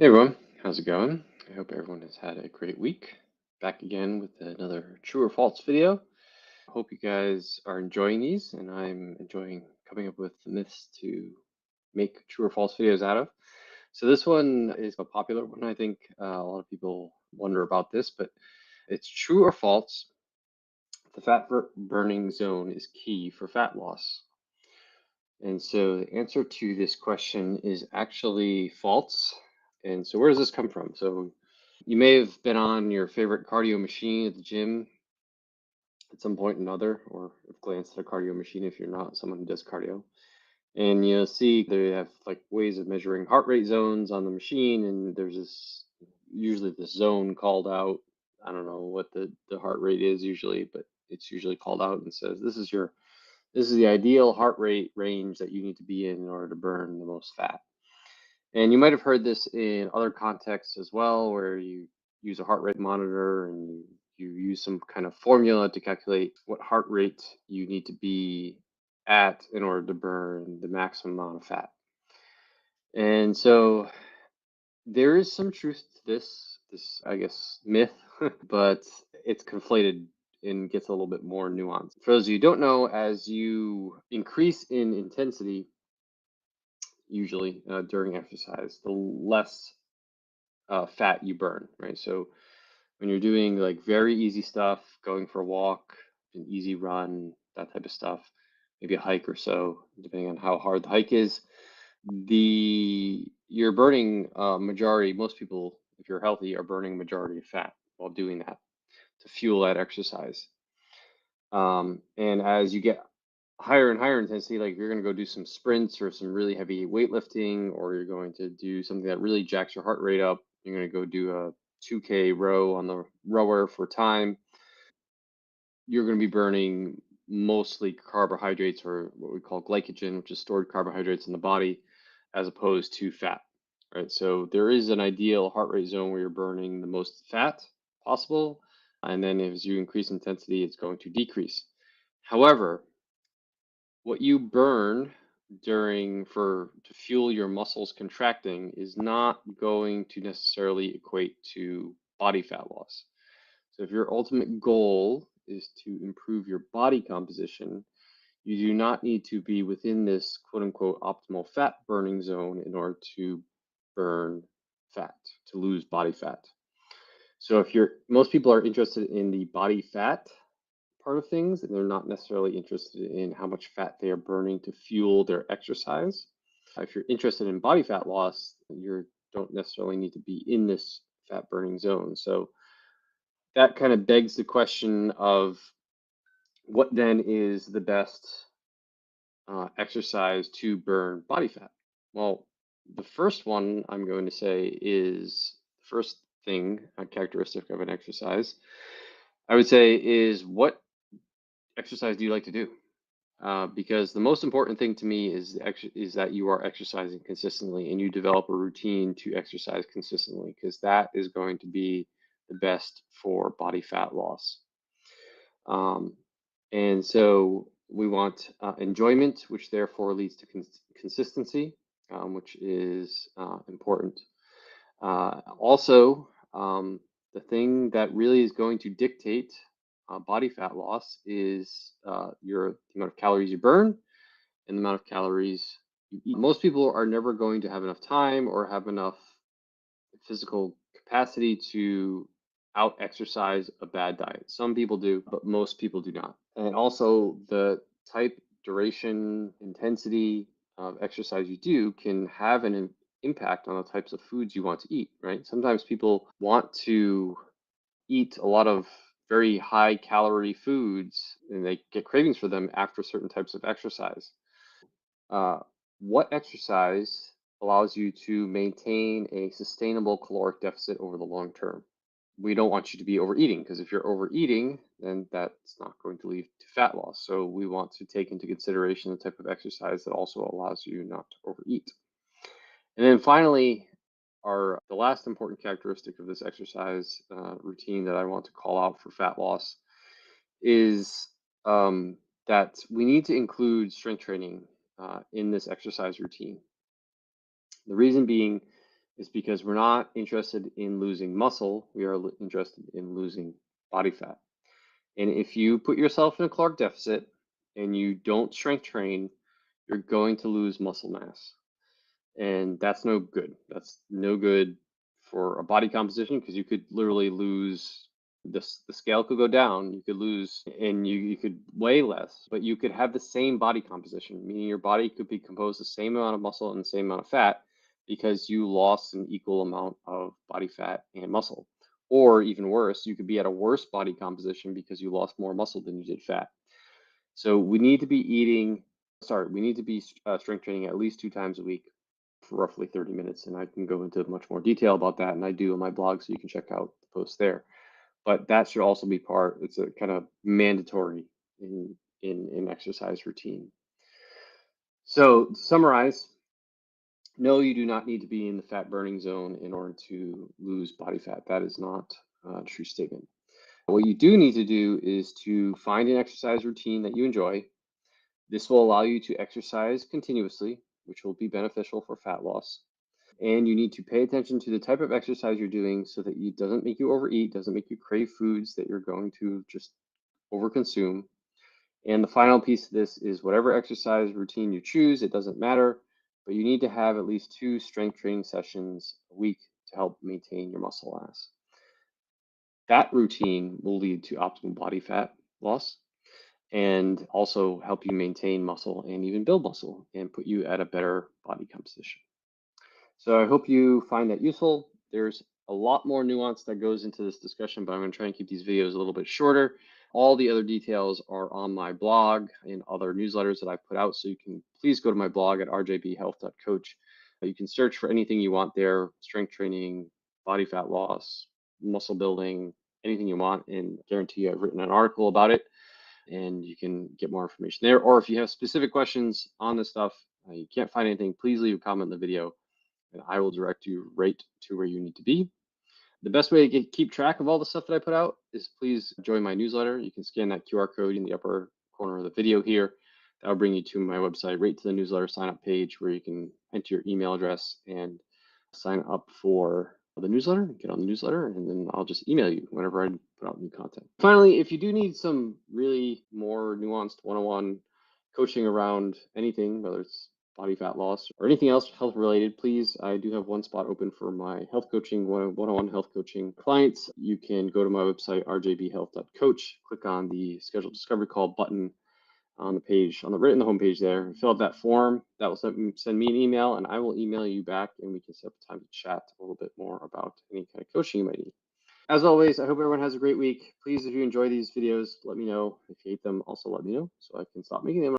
Hey everyone, how's it going? I hope everyone has had a great week. Back again with another true or false video. Hope you guys are enjoying these, and I'm enjoying coming up with the myths to make true or false videos out of. So this one is a popular one. I think a lot of people wonder about this, but it's true or false. The burning zone is key for fat loss. And so the answer to this question is actually false. And so where does this come from? So you may have been on your favorite cardio machine at the gym at some point or another, or have glanced at a cardio machine if you're not someone who does cardio. And you'll see they have like ways of measuring heart rate zones on the machine, and there's this usually this zone called out. I don't know what the heart rate is usually, but it's usually called out and says this is the ideal heart rate range that you need to be in order to burn the most fat. And you might have heard this in other contexts as well, where you use a heart rate monitor and you use some kind of formula to calculate what heart rate you need to be at in order to burn the maximum amount of fat. And so there is some truth to this I guess myth, but it's conflated and gets a little bit more nuanced. For those of you who don't know, as you increase in intensity, usually during exercise, the less fat you burn, right? So when you're doing like very easy stuff, going for a walk, an easy run, that type of stuff, maybe a hike or so, depending on how hard the hike is, the you're burning majority, most people, if you're healthy, are burning majority of fat while doing that to fuel that exercise. And as you get higher and higher intensity, like you're going to go do some sprints or some really heavy weightlifting, or you're going to do something that really jacks your heart rate up. You're going to go do a 2K row on the rower for time. You're going to be burning mostly carbohydrates or what we call glycogen, which is stored carbohydrates in the body, as opposed to fat, right? So there is an ideal heart rate zone where you're burning the most fat possible. And then as you increase intensity, it's going to decrease. However, what you burn during for to fuel your muscles contracting is not going to necessarily equate to body fat loss. So if your ultimate goal is to improve your body composition, you do not need to be within this quote unquote optimal fat burning zone in order to burn fat, to lose body fat. So if you're most people are interested in the body fat part of things, and they're not necessarily interested in how much fat they are burning to fuel their exercise. If you're interested in body fat loss, you don't necessarily need to be in this fat burning zone. So that kind of begs the question of what then is the best exercise to burn body fat? Well, the first one I'm going to say is the first thing, a characteristic of an exercise, I would say is what exercise do you like to do? Because the most important thing to me is that you are exercising consistently and you develop a routine to exercise consistently because that is going to be the best for body fat loss. Um, and so we want enjoyment, which therefore leads to consistency, which is important. Also, the thing that really is going to dictate body fat loss is the amount of calories you burn and the amount of calories you eat. Most people are never going to have enough time or have enough physical capacity to out exercise a bad diet. Some people do, but most people do not. And also, the type, duration, intensity of exercise you do can have an impact on the types of foods you want to eat, right? Sometimes people want to eat a lot of very high calorie foods and they get cravings for them after certain types of exercise. Uh, what exercise allows you to maintain a sustainable caloric deficit over the long term? We don't want you to be overeating because if you're overeating, then that's not going to lead to fat loss. So we want to take into consideration the type of exercise that also allows you not to overeat. And then finally, the last important characteristic of this exercise routine that I want to call out for fat loss is um, that we need to include strength training in this exercise routine. The reason being is because we're not interested in losing muscle. We are interested in losing body fat. And if you put yourself in a caloric deficit and you don't strength train, you're going to lose muscle mass. And that's no good. That's no good for a body composition because you could literally lose the scale could go down, you could lose and you could weigh less, but you could have the same body composition, meaning your body could be composed the same amount of muscle and the same amount of fat because you lost an equal amount of body fat and muscle. Or even worse, you could be at a worse body composition because you lost more muscle than you did fat. So we need to be we need to be strength training at least 2 times a week for roughly 30 minutes. And I can go into much more detail about that. And I do on my blog, so you can check out the post there. But that should also be it's a kind of mandatory in an exercise routine. So to summarize, no, you do not need to be in the fat burning zone in order to lose body fat. That is not a true statement. What you do need to do is to find an exercise routine that you enjoy. This will allow you to exercise continuously, which will be beneficial for fat loss. And you need to pay attention to the type of exercise you're doing so that it doesn't make you overeat, doesn't make you crave foods that you're going to just overconsume. And the final piece of this is whatever exercise routine you choose, it doesn't matter, but you need to have at least 2 strength training sessions a week to help maintain your muscle mass. That routine will lead to optimal body fat loss and also help you maintain muscle and even build muscle and put you at a better body composition. So I hope you find that useful. There's a lot more nuance that goes into this discussion, but I'm going to try and keep these videos a little bit shorter. All the other details are on my blog and other newsletters that I put out. So you can please go to my blog at rjbhealth.coach. You can search for anything you want there: strength training, body fat loss, muscle building, anything you want, and guarantee you I've written an article about it and you can get more information there. Or if you have specific questions on this stuff, you can't find anything, please leave a comment in the video and I will direct you right to where you need to be. The best way to keep track of all the stuff that I put out is please join my newsletter. You can scan that QR code in the upper corner of the video here. That'll bring you to my website, right to the newsletter sign up page where you can enter your email address and sign up for the newsletter, get on the newsletter, and then I'll just email you whenever I put out new content. Finally, if you do need some really more nuanced one-on-one coaching around anything, whether it's body fat loss or anything else health related, please, I do have one spot open for my health coaching, one-on-one health coaching clients. You can go to my website, rjbhealth.coach, click on the schedule discovery call button on the page, right in the homepage there, fill out that form. That will send me an email and I will email you back and we can set up a time to chat a little bit more about any kind of coaching you might need. As always, I hope everyone has a great week. Please, if you enjoy these videos, let me know. If you hate them, also let me know so I can stop making them.